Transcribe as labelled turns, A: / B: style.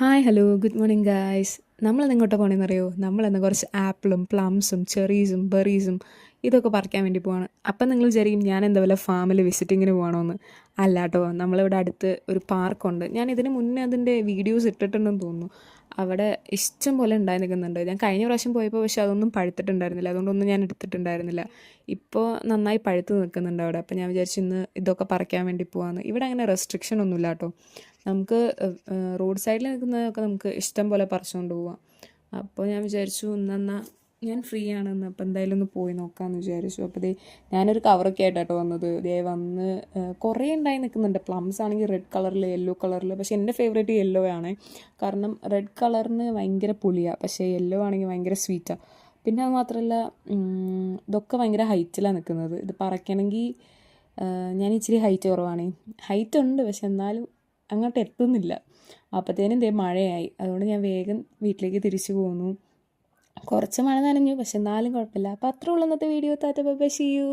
A: Hi hello good morning guys. നമ്മളിന്ന് എങ്ങോട്ടാണ് പോകണമെന്നറിയോ? നമ്മളിന്ന് കുറച്ച് ആപ്പിളും പ്ലംസും ചെറീസും ബെറീസും ഇതൊക്കെ പറിക്കാൻ വേണ്ടി പോവാണ്. അപ്പം നിങ്ങൾ വിചാരിക്കും ഞാൻ എന്താ വല്ല ഫാമിൽ വിസിറ്റിങ്ങിന് പോകണമെന്ന്. അല്ല കേട്ടോ, നമ്മളിവിടെ അടുത്ത് ഒരു പാർക്കുണ്ട്. ഞാൻ ഇതിന് മുന്നേ അതിൻ്റെ വീഡിയോസ് ഇട്ടിട്ടുണ്ടെന്ന് തോന്നുന്നു. അവിടെ ഇഷ്ടം പോലെ ഉണ്ടായി നിൽക്കുന്നുണ്ട്. ഞാൻ കഴിഞ്ഞ പ്രാവശ്യം പോയപ്പോൾ പക്ഷേ അതൊന്നും പഴുത്തിട്ടുണ്ടായിരുന്നില്ല, അതുകൊണ്ടൊന്നും ഞാൻ എടുത്തിട്ടുണ്ടായിരുന്നില്ല. ഇപ്പോൾ നന്നായി പഴുത്ത് നിൽക്കുന്നുണ്ട് അവിടെ. അപ്പം ഞാൻ വിചാരിച്ചു ഇന്ന് ഇതൊക്കെ പറിക്കാൻ വേണ്ടി പോകാമെന്ന്. ഇവിടെ അങ്ങനെ റെസ്ട്രിക്ഷൻ ഒന്നുമില്ല കേട്ടോ. നമുക്ക് റോഡ് സൈഡിൽ നിൽക്കുന്നതൊക്കെ നമുക്ക് ഇഷ്ടം പോലെ പറിച്ചുകൊണ്ട് പോവാം. അപ്പോൾ ഞാൻ വിചാരിച്ചു ഇന്നെന്നാൽ ഞാൻ ഫ്രീ ആണെന്ന്, അപ്പോൾ എന്തായാലും ഒന്ന് പോയി നോക്കാമെന്ന് വിചാരിച്ചു. അപ്പോൾ ദേ ഞാനൊരു കവറൊക്കെ ആയിട്ടാട്ടോ വന്നത്. ദേ വന്ന് കുറേ ഉണ്ടായി നിൽക്കുന്നുണ്ട്. പ്ലംസ് ആണെങ്കിൽ റെഡ് കളറിൽ യെല്ലോ കളറിൽ. പക്ഷേ എൻ്റെ ഫേവറേറ്റ് യെല്ലോ ആണ്. കാരണം റെഡ് കളറിന് ഭയങ്കര പുളിയാണ്, പക്ഷേ യെല്ലോ ആണെങ്കിൽ ഭയങ്കര സ്വീറ്റാണ്. പിന്നെ അത് മാത്രമല്ല, ഇതൊക്കെ ഭയങ്കര ഹൈറ്റിലാണ് നിൽക്കുന്നത്. ഇത് പറിക്കണമെങ്കിൽ ഞാൻ ഇച്ചിരി ഹൈറ്റ് കുറവാണ്. ഹൈറ്റ് ഉണ്ട്, പക്ഷെ എന്നാലും അങ്ങോട്ട് എത്തുന്നില്ല. അപ്പോഴത്തേനും ദേ മഴയായി. അതുകൊണ്ട് ഞാൻ വേഗം വീട്ടിലേക്ക് തിരിച്ചു പോന്നു. കുറച്ച് മഴ നനഞ്ഞു, പക്ഷെ എന്നാലും കുഴപ്പമില്ല. അപ്പോൾ അത്രേ ഉള്ളൂ ഇന്നത്തെ video. Tata bye bye, see U.